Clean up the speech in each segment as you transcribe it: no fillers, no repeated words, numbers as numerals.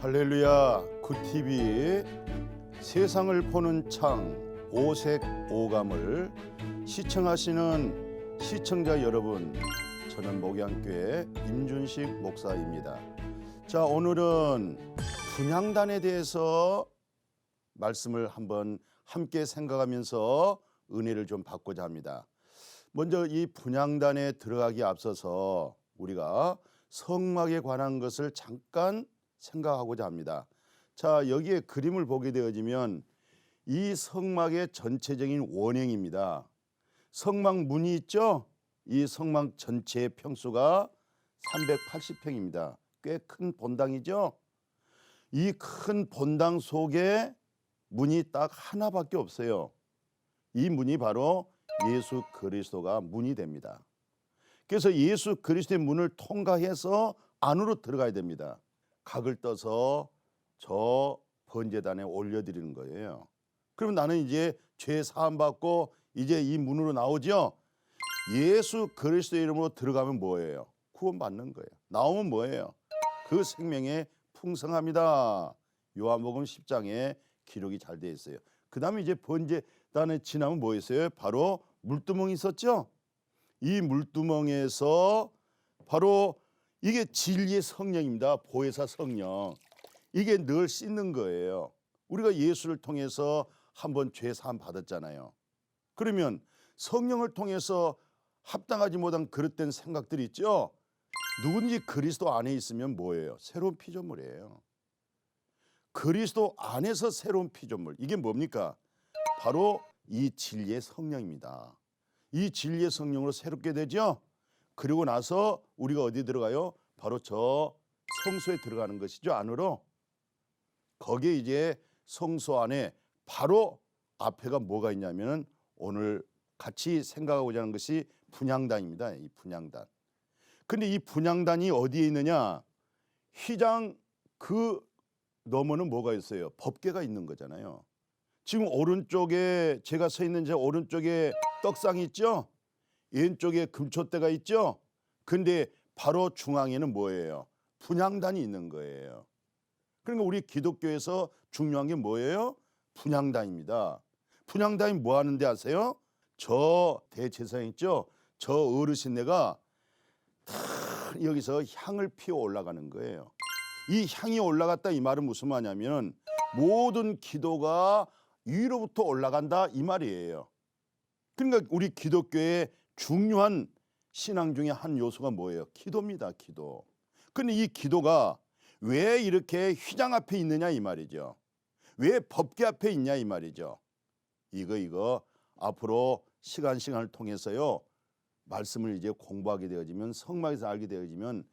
할렐루야. 굿TV 세상을 보는 창 오색 오감을 시청하시는 시청자 여러분, 저는 목양교회 임준식 목사입니다. 자, 오늘은 분향단에 대해서 말씀을 한번 함께 생각하면서 은혜를 좀 받고자 합니다. 먼저 이 분향단에 들어가기 앞서서 우리가 성막에 관한 것을 잠깐 생각하고자 합니다. 자, 여기에 그림을 보게 되어지면 이 성막의 전체적인 원형입니다. 성막 문이 있죠? 이 성막 전체의 평수가 380평입니다. 꽤 큰 본당이죠? 이 큰 본당 속에 문이 딱 하나밖에 없어요. 이 문이 바로 예수 그리스도가 문이 됩니다. 그래서 예수 그리스도의 문을 통과해서 안으로 들어가야 됩니다. 각을 떠서 저 번제단에 올려드리는 거예요. 그럼 나는 이제 죄 사함 받고 이제 이 문으로 나오죠. 예수 그리스도의 이름으로 들어가면 뭐예요? 구원받는 거예요. 나오면 뭐예요? 그 생명에 풍성합니다. 요한복음 10장에 기록이 잘 되어 있어요. 그 다음에 이제 번제단에 지나면 뭐 있어요? 바로 물두멍이 있었죠. 이 물두멍에서 바로 이게 진리의 성령입니다. 보혜사 성령. 이게 늘 씻는 거예요. 우리가 예수를 통해서 한번 죄 사함 받았잖아요. 그러면 성령을 통해서 합당하지 못한 그릇된 생각들이 있죠. 누군지 그리스도 안에 있으면 뭐예요? 새로운 피조물이에요. 그리스도 안에서 새로운 피조물. 이게 뭡니까? 바로 이 진리의 성령입니다. 이 진리의 성령으로 새롭게 되죠. 그리고 나서 우리가 어디 들어가요? 바로 저 성소에 들어가는 것이죠. 안으로. 거기에 이제 성소 안에 바로 앞에가 뭐가 있냐면 오늘 같이 생각하고자 하는 것이 분향단입니다. 이 분향단. 근데 이 분향단이 어디에 있느냐? 휘장 그 너머는 뭐가 있어요? 법궤가 있는 거잖아요. 지금 오른쪽에 제가 서 있는 제 오른쪽에 떡상이 있죠? 왼쪽에 금촛대가 있죠? 근데 바로 중앙에는 뭐예요? 분향단이 있는 거예요. 그러니까 우리 기독교에서 중요한 게 뭐예요? 분향단입니다. 분향단이 뭐 하는데 아세요? 저 대제사장 있죠? 저 어르신네가 다 여기서 향을 피워 올라가는 거예요. 이 향이 올라갔다 이 말은 무슨 말이냐면 모든 기도가 위로부터 올라간다 이 말이에요. 그러니까 우리 기독교의 중요한 신앙 중에 한 요소가 뭐예요? 기도입니다. 기도. 근데 이 기도가 왜 이렇게 휘장 앞에 있느냐 이 말이죠. 왜 법궤 앞에 있냐 이 말이죠. 이거 앞으로 시간을 통해서요 말씀을 이제 공부하게 되어지면 성막에서 알게 되어지면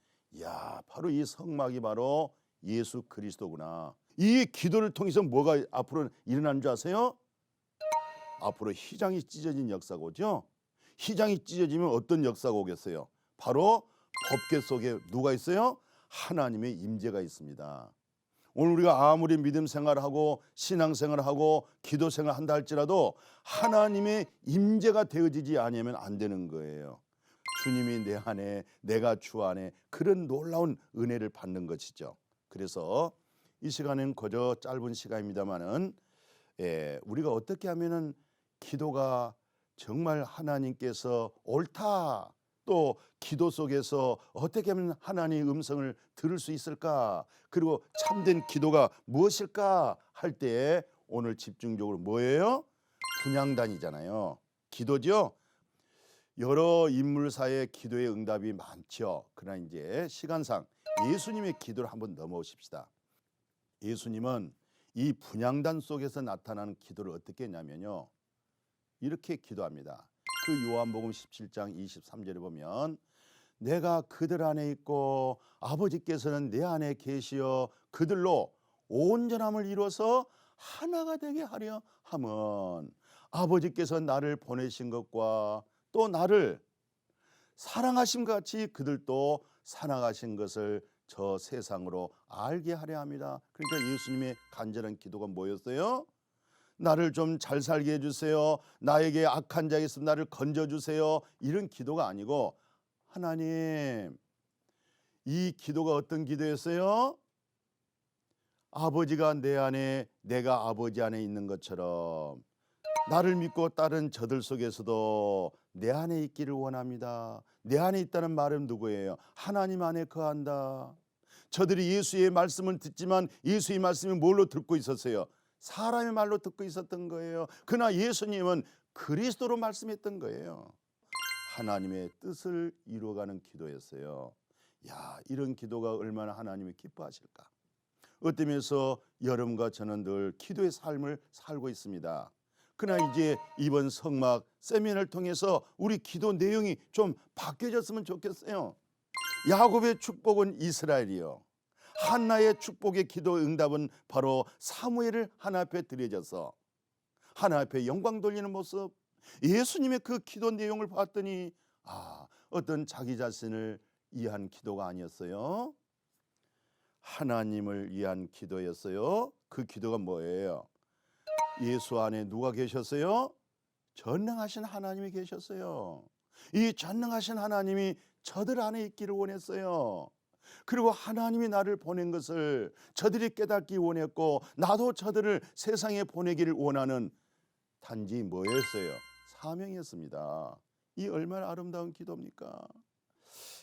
야 바로 이 성막이 바로 예수 그리스도구나. 이 기도를 통해서 뭐가 앞으로 일어나는 줄 아세요? 앞으로 휘장이 찢어진 역사가 오죠. 휘장이 찢어지면 어떤 역사가 오겠어요? 바로 법궤 속에 누가 있어요? 하나님의 임재가 있습니다. 오늘 우리가 아무리 믿음 생활하고 신앙 생활하고 기도 생활한다 할지라도 하나님의 임재가 되어지지 않으면 안 되는 거예요. 주님이 내 안에 내가 주 안에 그런 놀라운 은혜를 받는 것이죠. 그래서 이 시간은 그저 짧은 시간입니다만은 우리가 어떻게 하면은 기도가 정말 하나님께서 옳다, 또 기도 속에서 어떻게 하면 하나님의 음성을 들을 수 있을까, 그리고 참된 기도가 무엇일까 할 때 오늘 집중적으로 뭐예요? 분향단이잖아요. 기도죠. 여러 인물사의 기도의 응답이 많죠. 그러나 이제 시간상 예수님의 기도를 한번 넘어오십시다. 예수님은 이 분향단 속에서 나타나는 기도를 어떻게 했냐면요, 이렇게 기도합니다. 그 요한복음 17장 23절에 보면 내가 그들 안에 있고 아버지께서는 내 안에 계시어 그들로 온전함을 이루어서 하나가 되게 하려 함은 아버지께서 나를 보내신 것과 또 나를 사랑하신 것 같이 그들도 사랑하신 것을 저 세상으로 알게 하려 합니다. 그러니까 예수님의 간절한 기도가 뭐였어요? 나를 좀 잘 살게 해주세요. 나에게 악한 자가 있으면 나를 건져주세요. 이런 기도가 아니고 하나님, 이 기도가 어떤 기도였어요? 아버지가 내 안에 내가 아버지 안에 있는 것처럼 나를 믿고 따른 저들 속에서도 내 안에 있기를 원합니다. 내 안에 있다는 말은 누구예요? 하나님 안에 거한다. 저들이 예수의 말씀을 듣지만 예수의 말씀이 뭘로 듣고 있었어요? 사람의 말로 듣고 있었던 거예요. 그러나 예수님은 그리스도로 말씀했던 거예요. 하나님의 뜻을 이루어가는 기도였어요. 야, 이런 기도가 얼마나 하나님이 기뻐하실까? 어떤 면에서 여러분과 저는 늘 기도의 삶을 살고 있습니다. 그러나 이제 이번 성막 세미나를 통해서 우리 기도 내용이 좀 바뀌어졌으면 좋겠어요. 야곱의 축복은 이스라엘이요, 한나의 축복의 기도 응답은 바로 사무엘을 하나 앞에 드려져서 하나 앞에 영광 돌리는 모습. 예수님의 그 기도 내용을 봤더니 어떤 자기 자신을 위한 기도가 아니었어요. 하나님을 위한 기도였어요. 그 기도가 뭐예요? 예수 안에 누가 계셨어요? 전능하신 하나님이 계셨어요. 이 전능하신 하나님이 저들 안에 있기를 원했어요. 그리고 하나님이 나를 보낸 것을 저들이 깨닫기 원했고, 나도 저들을 세상에 보내기를 원하는 단지 뭐였어요? 사명이었습니다. 이 얼마나 아름다운 기도입니까?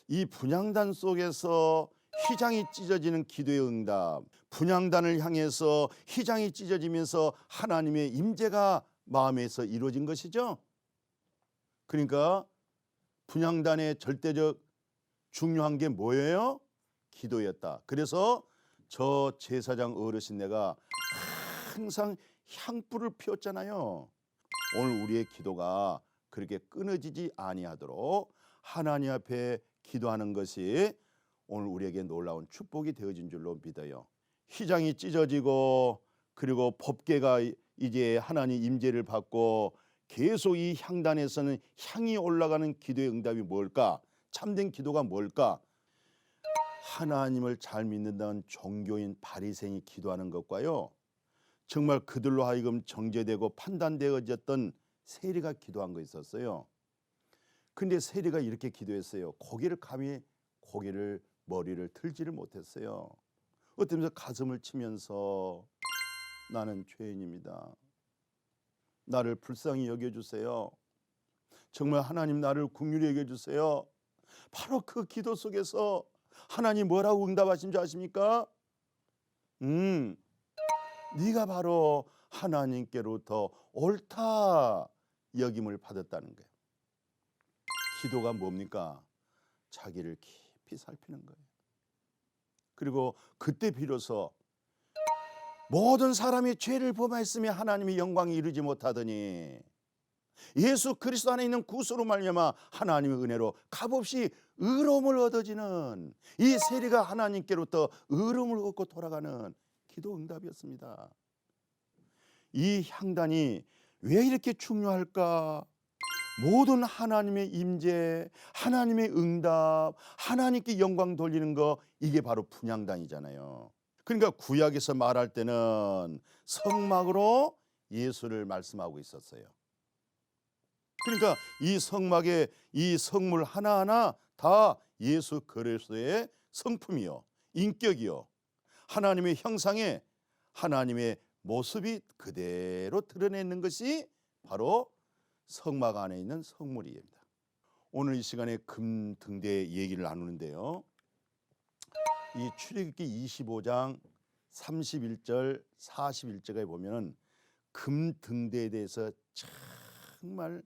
이 분향단 속에서 휘장이 찢어지는 기도의 응답, 분향단을 향해서 휘장이 찢어지면서 하나님의 임재가 마음에서 이루어진 것이죠. 그러니까 분향단의 절대적 중요한 게 뭐예요? 기도였다. 그래서 저 제사장 어르신네가 항상 향불을 피웠잖아요. 오늘 우리의 기도가 그렇게 끊어지지 아니하도록 하나님 앞에 기도하는 것이 오늘 우리에게 놀라운 축복이 되어진 줄로 믿어요. 휘장이 찢어지고 그리고 법궤가 이제 하나님 임재를 받고 계속 이 향단에서는 향이 올라가는 기도의 응답이 뭘까? 참된 기도가 뭘까? 하나님을 잘 믿는다는 종교인 바리새인이 기도하는 것과요, 정말 그들로 하여금 정죄되고 판단되어졌던 세리가 기도한 거 있었어요. 근데 세리가 이렇게 기도했어요. 고개를 머리를 들지를 못했어요. 어쩌면서 가슴을 치면서 나는 죄인입니다. 나를 불쌍히 여겨주세요. 정말 하나님 나를 긍휼히 여겨주세요. 바로 그 기도 속에서 하나님 뭐라고 응답하신 줄 아십니까? 네가 바로 하나님께로부터 옳다 여김을 받았다는 거예요. 기도가 뭡니까? 자기를 깊이 살피는 거예요. 그리고 그때 비로소 모든 사람이 죄를 범하였으며 하나님의 영광이 이루지 못하더니 예수 그리스도 안에 있는 구속으로 말미암아 하나님의 은혜로 값없이 의로움을 얻어지는 이 세리가 하나님께로부터 의로움을 얻고 돌아가는 기도 응답이었습니다. 이 향단이 왜 이렇게 중요할까? 모든 하나님의 임재, 하나님의 응답, 하나님께 영광 돌리는 거, 이게 바로 분향단이잖아요. 그러니까 구약에서 말할 때는 성막으로 예수를 말씀하고 있었어요. 그러니까 이 성막에 이 성물 하나하나 다 예수 그리스도의 성품이요, 인격이요, 하나님의 형상에 하나님의 모습이 그대로 드러내는 것이 바로 성막 안에 있는 성물입니다. 오늘 이 시간에 금등대 얘기를 나누는데요, 이 출애굽기 25장 31절 41절에 보면 금등대에 대해서 정말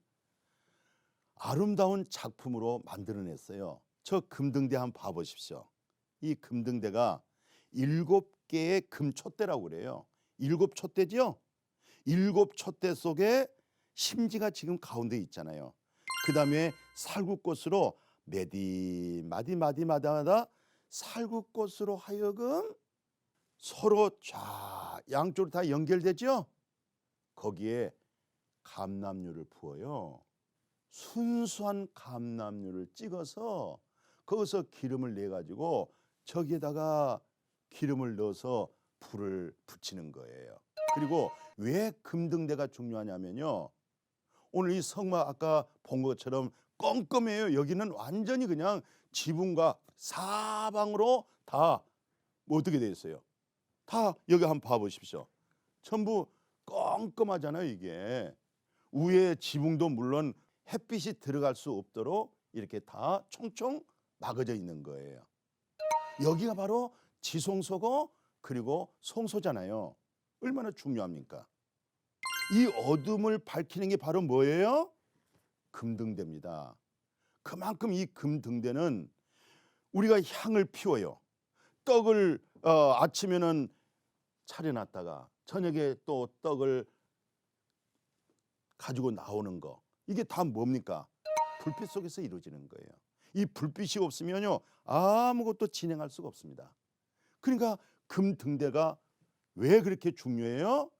아름다운 작품으로 만들어냈어요. 저 금등대 한번 봐보십시오. 이 금등대가 7개의 금촛대라고 그래요. 7촛대죠. 7촛대 속에 심지가 지금 가운데 있잖아요. 그 다음에 살구꽃으로 마디마다 살구꽃으로 하여금 서로 양쪽으로 다 연결되죠. 거기에 감람류를 부어요. 순수한 감람류를 찍어서 거기서 기름을 내 가지고 저기에다가 기름을 넣어서 불을 붙이는 거예요. 그리고 왜 금등대가 중요하냐면요, 오늘 이 성막 아까 본 것처럼 껌껌해요. 여기는 완전히 그냥 지붕과 사방으로 다 어떻게 되어 있어요? 다 여기 한번 봐보십시오. 전부 껌껌하잖아요. 이게 위에 지붕도 물론 햇빛이 들어갈 수 없도록 이렇게 다 총총 막아져 있는 거예요. 여기가 바로 지성소고 그리고 성소잖아요. 얼마나 중요합니까? 이 어둠을 밝히는 게 바로 뭐예요? 금등대입니다. 그만큼 이 금등대는 우리가 향을 피워요. 떡을 아침에는 차려놨다가 저녁에 또 떡을 가지고 나오는 거, 이게 다 뭡니까? 불빛 속에서 이루어지는 거예요. 이 불빛이 없으면요 아무것도 진행할 수가 없습니다. 그러니까 금등대가 왜 그렇게 중요해요?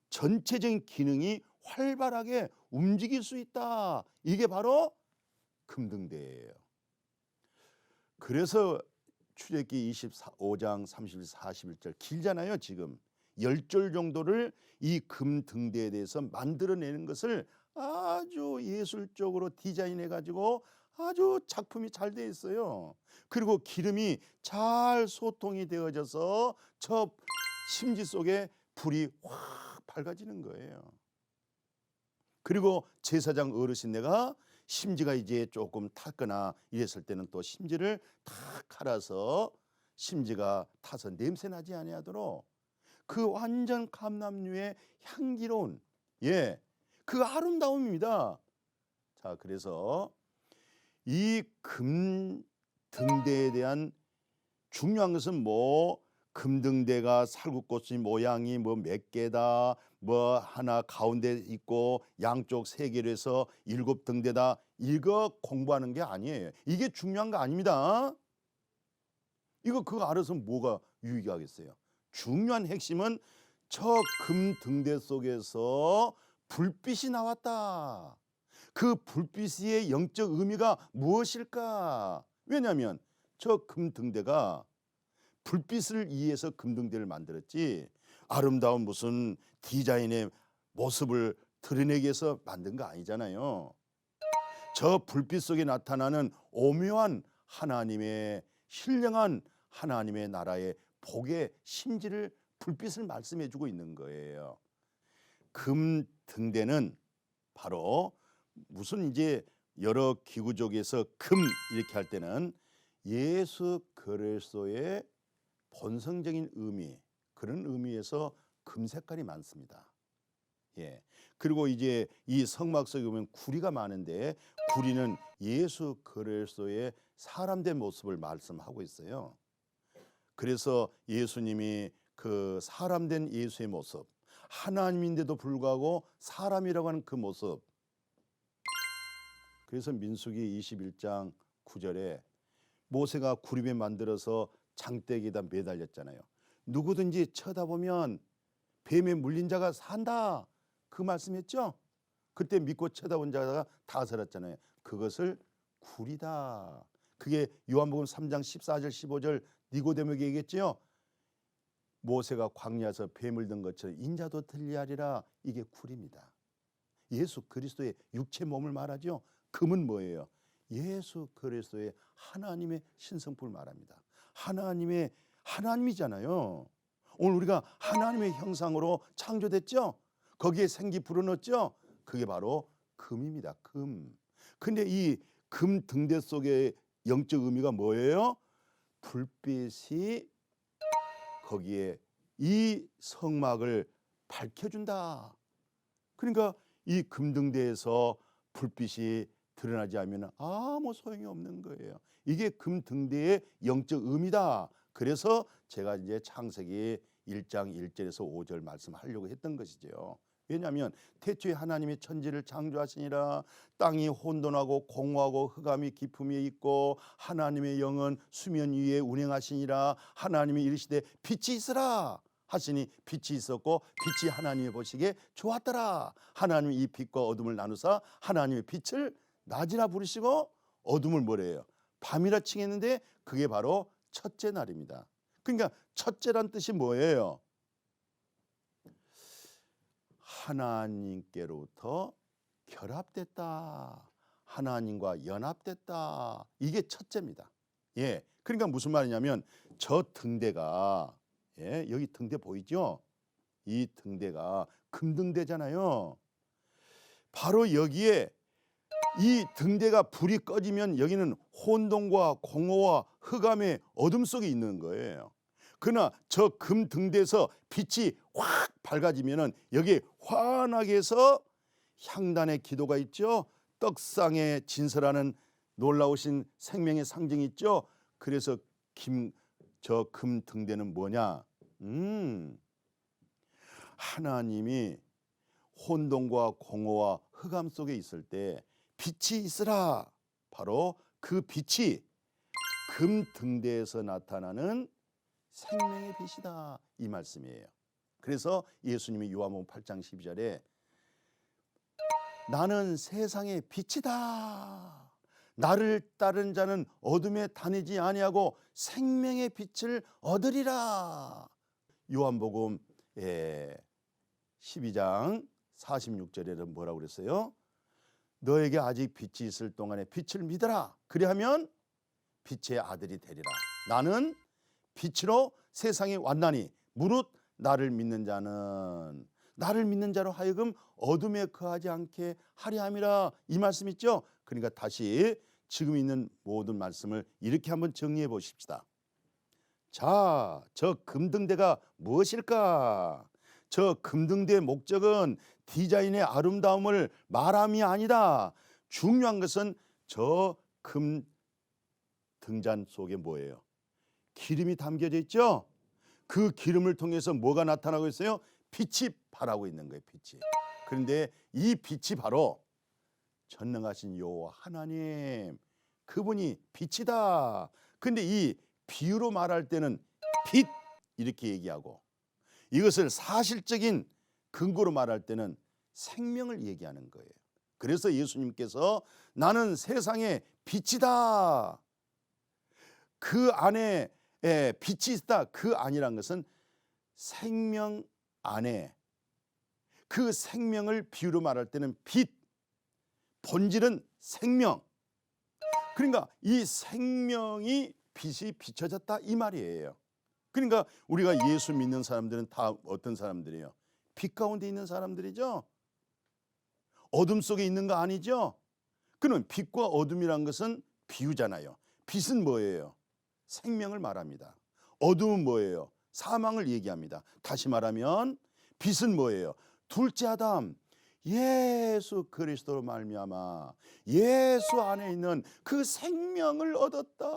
전체적인 기능이 활발하게 움직일 수 있다. 이게 바로 금등대예요. 그래서 출애굽기 25장 30절 41절 길잖아요. 지금 10절 정도를 이 금등대에 대해서 만들어내는 것을 아주 예술적으로 디자인해 가지고 아주 작품이 잘 돼 있어요. 그리고 기름이 잘 소통이 되어져서 저 심지 속에 불이 확 밝아지는 거예요. 그리고 제사장 어르신네가 심지가 이제 조금 탔거나 이랬을 때는 또 심지를 탁 갈아서 심지가 타서 냄새 나지 아니하도록 그 완전 감람류의 향기로운 그 아름다움입니다. 자, 그래서 이 금등대에 대한 중요한 것은 뭐 금등대가 살구꽃의 모양이 뭐 몇 개다, 뭐 하나 가운데 있고 양쪽 세 개로 해서 7등대다, 이거 공부하는 게 아니에요. 이게 중요한 거 아닙니다. 이거 그거 알아서 뭐가 유익하겠어요. 중요한 핵심은 저 금등대 속에서 불빛이 나왔다. 그 불빛의 영적 의미가 무엇일까? 왜냐하면 저 금등대가 불빛을 이해해서 금등대를 만들었지 아름다운 무슨 디자인의 모습을 드러내기 위해서 만든 거 아니잖아요. 저 불빛 속에 나타나는 오묘한 하나님의 신령한 하나님의 나라의 복의 심지를 불빛을 말씀해 주고 있는 거예요. 금등대는 바로 무슨 이제 여러 기구족에서 금 이렇게 할 때는 예수 그리스도의 본성적인 의미, 그런 의미에서 금 색깔이 많습니다. 그리고 이제 이 성막 속에 보면 구리가 많은데 구리는 예수 그리스도의 사람된 모습을 말씀하고 있어요. 그래서 예수님이 그 사람된 예수의 모습, 하나님인데도 불구하고 사람이라고 하는 그 모습. 그래서 민수기 21장 9절에 모세가 구리배 만들어서 장대기에다 매달렸잖아요. 누구든지 쳐다보면 뱀에 물린 자가 산다, 그 말씀했죠. 그때 믿고 쳐다본 자가 다 살았잖아요. 그것을 구리다. 그게 요한복음 3장 14절 15절 니고데모에게 얘기했죠. 모세가 광야에서 뱀을 든 것처럼 인자도 들리하리라. 이게 구리입니다. 예수 그리스도의 육체 몸을 말하죠. 금은 뭐예요? 예수 그리스도의 하나님의 신성품을 말합니다. 하나님이잖아요. 오늘 우리가 하나님의 형상으로 창조됐죠. 거기에 생기 불어넣었죠. 그게 바로 금입니다. 금. 근데 이 금 등대 속의 영적 의미가 뭐예요? 불빛이 거기에 이 성막을 밝혀준다. 그러니까 이 금등대에서 불빛이 드러나지 않으면 아무 소용이 없는 거예요. 이게 금등대의 영적 의미다. 그래서 제가 이제 창세기 1장 1절에서 5절 말씀하려고 했던 것이죠. 왜냐하면 태초에 하나님이 천지를 창조하시니라. 땅이 혼돈하고 공허하고 흑암이 깊음이 있고 하나님의 영은 수면 위에 운행하시니라. 하나님이 이르시되 빛이 있으라 하시니 빛이 있었고 빛이 하나님이 보시기에 좋았더라. 하나님이 이 빛과 어둠을 나누사 하나님의 빛을 낮이라 부르시고 어둠을 뭐래요? 밤이라 칭했는데 그게 바로 첫째 날입니다. 그러니까 첫째란 뜻이 뭐예요? 하나님께로부터 결합됐다. 하나님과 연합됐다. 이게 첫째입니다. 그러니까 무슨 말이냐면 저 등대가 예, 여기 등대 보이죠? 이 등대가 금등대잖아요. 바로 여기에 이 등대가 불이 꺼지면 여기는 혼돈과 공허와 흑암의 어둠 속에 있는 거예요. 그러나 저 금등대에서 빛이 확 밝아지면은 여기에 환하게 해서 향단의 기도가 있죠. 떡상에 진설하는 놀라우신 생명의 상징이 있죠. 그래서 저 금등대는 뭐냐? 하나님이 혼돈과 공허와 흑암 속에 있을 때 빛이 있으라. 바로 그 빛이 금등대에서 나타나는 생명의 빛이다, 이 말씀이에요. 그래서 예수님이 요한복음 8장 12절에 나는 세상의 빛이다. 나를 따른 자는 어둠에 다니지 아니하고 생명의 빛을 얻으리라. 요한복음 12장 46절에는 뭐라고 그랬어요? 너에게 아직 빛이 있을 동안에 빛을 믿어라. 그리하면 빛의 아들이 되리라. 나는 빛으로 세상에 왔나니 무릇 나를 믿는 자로 하여금 어둠에 거하지 않게 하려 함이라. 이 말씀 있죠? 그러니까 다시 지금 있는 모든 말씀을 이렇게 한번 정리해 보십시다. 자, 저 금등대가 무엇일까? 저 금등대의 목적은 디자인의 아름다움을 말함이 아니다. 중요한 것은 저 금 등잔 속에 뭐예요? 기름이 담겨져 있죠? 그 기름을 통해서 뭐가 나타나고 있어요? 빛이 발하고 있는 거예요. 빛이. 그런데 이 빛이 바로 전능하신 여호와 하나님, 그분이 빛이다. 근데 이 비유로 말할 때는 빛 이렇게 얘기하고, 이것을 사실적인 근거로 말할 때는 생명을 얘기하는 거예요. 그래서 예수님께서 나는 세상의 빛이다. 그 안에 빛이 있다. 그 안이란 것은 생명 안에, 그 생명을 비유로 말할 때는 빛, 본질은 생명. 그러니까 이 생명이 빛이 비춰졌다, 이 말이에요. 그러니까 우리가 예수 믿는 사람들은 다 어떤 사람들이에요? 빛 가운데 있는 사람들이죠. 어둠 속에 있는 거 아니죠. 그는 빛과 어둠이란 것은 비유잖아요. 빛은 뭐예요? 생명을 말합니다. 어둠은 뭐예요? 사망을 얘기합니다. 다시 말하면 빛은 뭐예요? 둘째 아담, 예수 그리스도로 말미암아 예수 안에 있는 그 생명을 얻었다.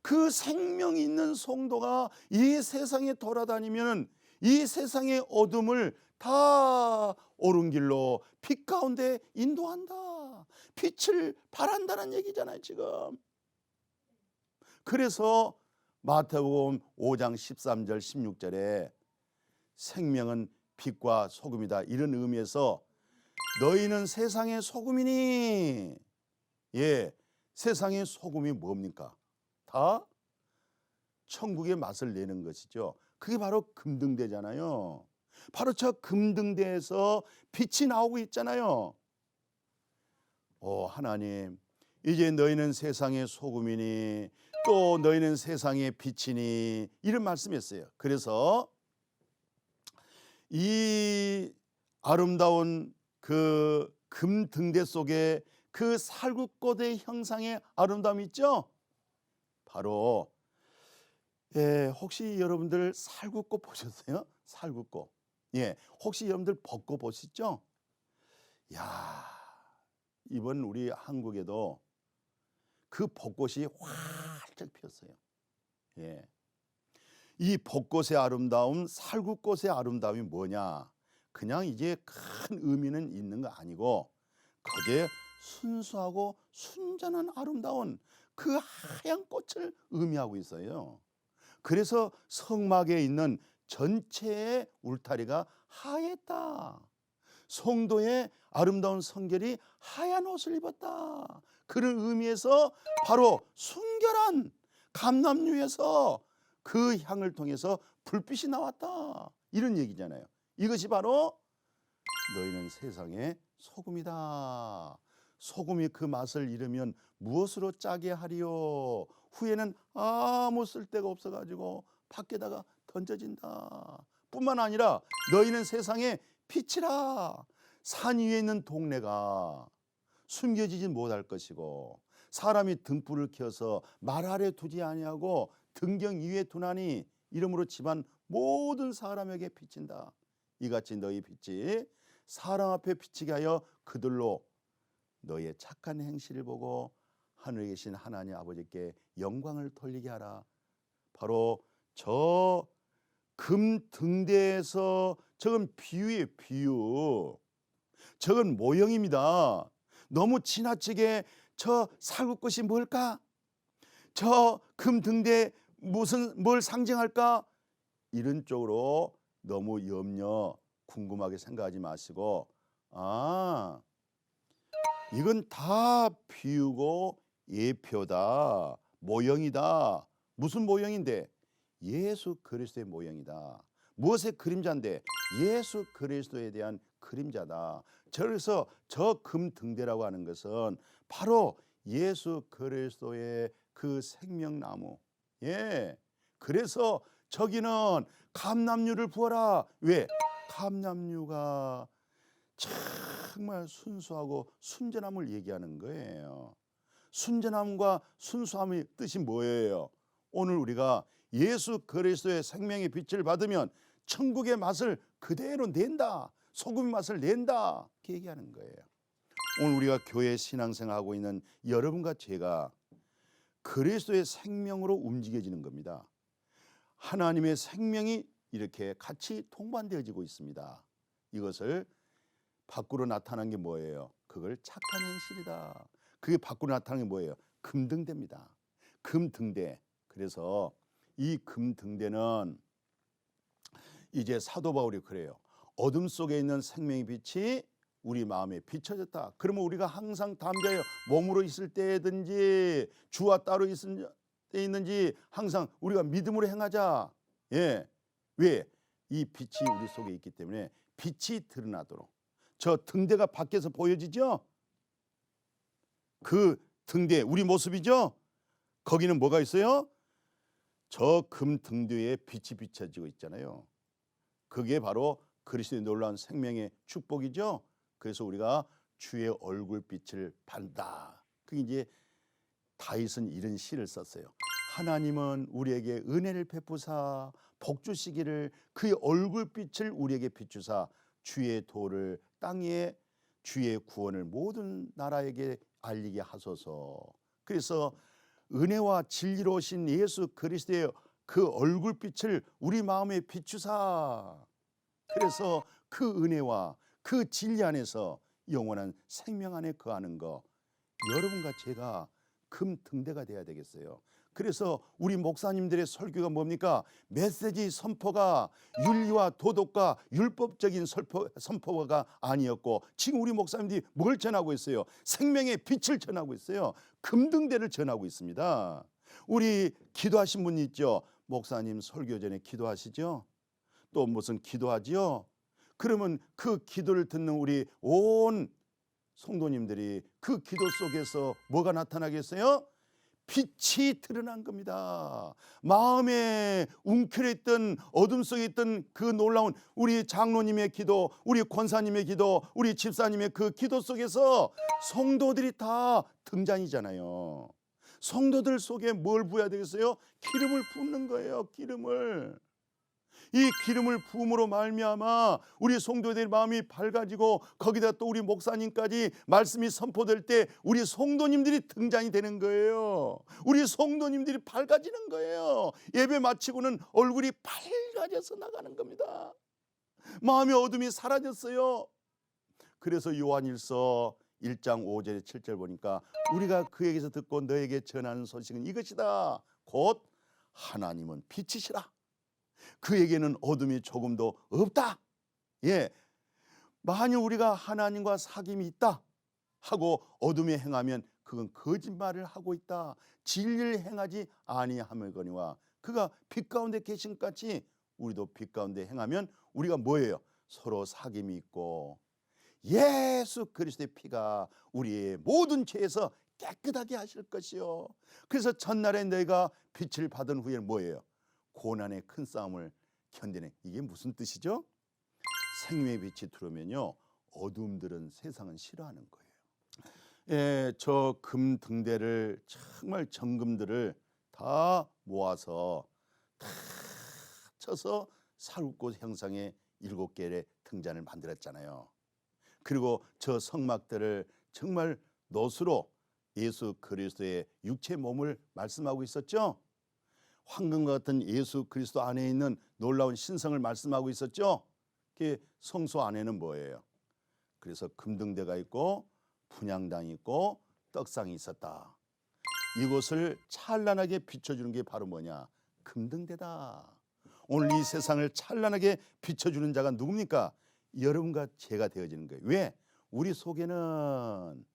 그 생명이 있는 성도가 이 세상에 돌아다니면 이 세상의 어둠을 다 옳은 길로 빛 가운데 인도한다. 빛을 발한다는 얘기잖아요, 지금. 그래서 마태복음 5장 13절 16절에 생명은 빛과 소금이다, 이런 의미에서 너희는 세상의 소금이니. 예, 세상의 소금이 뭡니까? 다 천국의 맛을 내는 것이죠. 그게 바로 금등대잖아요. 바로 저 금등대에서 빛이 나오고 있잖아요. 하나님, 이제 너희는 세상의 소금이니 또 너희는 세상의 빛이니, 이런 말씀이었어요. 그래서 이 아름다운 그 금등대 속에 그 살구꽃의 형상의 아름다움이 있죠. 바로 혹시 여러분들 살구꽃 보셨어요? 살구꽃. 예, 혹시 여러분들 벚꽃 보시죠? 야, 이번 우리 한국에도 그 벚꽃이 활짝 피었어요. 예, 이 벚꽃의 아름다움, 살구꽃의 아름다움이 뭐냐? 그냥 이제 큰 의미는 있는 거 아니고 거기에 순수하고 순전한 아름다운 그 하얀 꽃을 의미하고 있어요. 그래서 성막에 있는 전체의 울타리가 하얗다. 성도의 아름다운 성결이 하얀 옷을 입었다. 그런 의미에서 바로 순결한 감람유에서 그 향을 통해서 불빛이 나왔다, 이런 얘기잖아요. 이것이 바로 너희는 세상의 소금이다. 소금이 그 맛을 잃으면 무엇으로 짜게 하리요? 후에는 아무 쓸데가 없어가지고 밖에다가 던져진다. 뿐만 아니라 너희는 세상의 빛이라. 산 위에 있는 동네가 숨겨지지 못할 것이고 사람이 등불을 켜서 말 아래 두지 아니하고 등경 위에 두나니 이러므로 집안 모든 사람에게 비친다. 이같이 너희 빛이 사람 앞에 비치게 하여 그들로 너희의 착한 행실을 보고 하늘에 계신 하나님 아버지께 영광을 돌리게 하라. 바로 저 금등대에서 저건 비유예요. 비유. 저건 모형입니다. 너무 지나치게 저 살구꽃이 뭘까? 저 금등대 뭘 상징할까? 이런 쪽으로 너무 궁금하게 생각하지 마시고, 이건 다 비유고 예표다, 모형이다. 무슨 모형인데? 예수 그리스도의 모형이다. 무엇의 그림자인데? 예수 그리스도에 대한 그림자다. 그래서 저 금등대라고 하는 것은 바로 예수 그리스도의 그 생명나무. 그래서 저기는 감람류를 부어라. 왜? 감람류가 정말 순수하고 순전함을 얘기하는 거예요. 순전함과 순수함의 뜻이 뭐예요? 오늘 우리가 예수 그리스도의 생명의 빛을 받으면 천국의 맛을 그대로 낸다. 소금의 맛을 낸다. 이렇게 얘기하는 거예요. 오늘 우리가 교회 신앙생활하고 있는 여러분과 제가 그리스도의 생명으로 움직여지는 겁니다. 하나님의 생명이 이렇게 같이 동반되어지고 있습니다. 이것을 밖으로 나타난 게 뭐예요? 그걸 착한 행실이다. 그게 밖으로 나타나는 게 뭐예요? 금등대입니다. 금등대. 그래서 이 금등대는 이제 사도 바울이 그래요. 어둠 속에 있는 생명의 빛이 우리 마음에 비춰졌다. 그러면 우리가 항상 담대하여 몸으로 있을 때든지 주와 따로 있을 때 있는지 항상 우리가 믿음으로 행하자. 왜? 이 빛이 우리 속에 있기 때문에 빛이 드러나도록. 저 등대가 밖에서 보여지죠? 그 등대 우리 모습이죠? 거기는 뭐가 있어요? 저 금등대에 빛이 비춰지고 있잖아요. 그게 바로 그리스도의 놀라운 생명의 축복이죠. 그래서 우리가 주의 얼굴빛을 받는다. 그게 이제 다윗은 이런 시를 썼어요. 하나님은 우리에게 은혜를 베푸사 복 주시기를 그의 얼굴빛을 우리에게 비추사 주의 도를 땅에 주의 구원을 모든 나라에게 알리게 하소서. 그래서 은혜와 진리로 오신 예수 그리스도의 그 얼굴빛을 우리 마음에 비추사. 그래서 그 은혜와 그 진리 안에서 영원한 생명 안에 거하는 거, 여러분과 제가 금등대가 돼야 되겠어요. 그래서 우리 목사님들의 설교가 뭡니까? 메시지 선포가 윤리와 도덕과 율법적인 선포가 아니었고, 지금 우리 목사님들이 뭘 전하고 있어요? 생명의 빛을 전하고 있어요. 금등대를 전하고 있습니다. 우리 기도하신 분 있죠? 목사님 설교 전에 기도하시죠? 또 무슨 기도하지요? 그러면 그 기도를 듣는 우리 온 성도님들이 그 기도 속에서 뭐가 나타나겠어요? 빛이 드러난 겁니다. 마음에 웅크렸던 어둠 속에 있던 그 놀라운 우리 장로님의 기도, 우리 권사님의 기도, 우리 집사님의 그 기도 속에서 성도들이 다 등장이잖아요. 성도들 속에 뭘 부어야 되겠어요? 기름을 붓는 거예요. 기름을. 이 기름을 부음으로 말미암아 우리 성도들의 마음이 밝아지고 거기다 또 우리 목사님까지 말씀이 선포될 때 우리 성도님들이 등장이 되는 거예요. 우리 성도님들이 밝아지는 거예요. 예배 마치고는 얼굴이 밝아져서 나가는 겁니다. 마음의 어둠이 사라졌어요. 그래서 요한일서 1장 5절에 7절 보니까 우리가 그에게서 듣고 너에게 전하는 소식은 이것이다. 곧 하나님은 빛이시라. 그에게는 어둠이 조금도 없다. 만약 우리가 하나님과 사귐이 있다 하고 어둠에 행하면 그건 거짓말을 하고 있다. 진리를 행하지 아니함이거니와 그가 빛 가운데 계신 것 같이 우리도 빛 가운데 행하면 우리가 뭐예요? 서로 사귐이 있고 예수 그리스도의 피가 우리의 모든 죄에서 깨끗하게 하실 것이요. 그래서 첫날에 너희가 빛을 받은 후에는 뭐예요? 고난의 큰 싸움을 견디는, 이게 무슨 뜻이죠? 생명의 빛이 들어오면요, 어둠들은 세상은 싫어하는 거예요. 예, 저 금 등대를, 정말 정금들을 다 모아서 다 쳐서 살구꽃 형상의 7개의 등잔을 만들었잖아요. 그리고 저 성막들을 정말 놋으로 예수 그리스도의 육체 몸을 말씀하고 있었죠. 황금과 같은 예수 그리스도 안에 있는 놀라운 신성을 말씀하고 있었죠. 그 성소 안에는 뭐예요? 그래서 금등대가 있고 분향당이 있고 떡상이 있었다. 이곳을 찬란하게 비춰주는 게 바로 뭐냐? 금등대다. 오늘 이 세상을 찬란하게 비춰주는 자가 누굽니까? 여러분과 제가 되어지는 거예요. 왜? 우리 속에는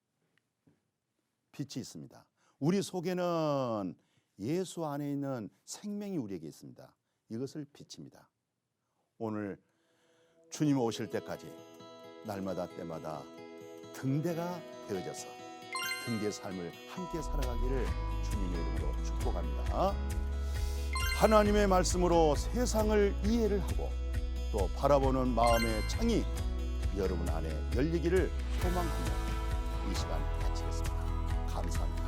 빛이 있습니다. 우리 속에는 예수 안에 있는 생명이 우리에게 있습니다. 이것을 빛입니다. 오늘 주님 오실 때까지 날마다 때마다 등대가 되어져서 등대의 삶을 함께 살아가기를 주님의 이름으로 축복합니다. 하나님의 말씀으로 세상을 이해를 하고 또 바라보는 마음의 창이 여러분 안에 열리기를 소망하며 이 시간 마치겠습니다. 감사합니다.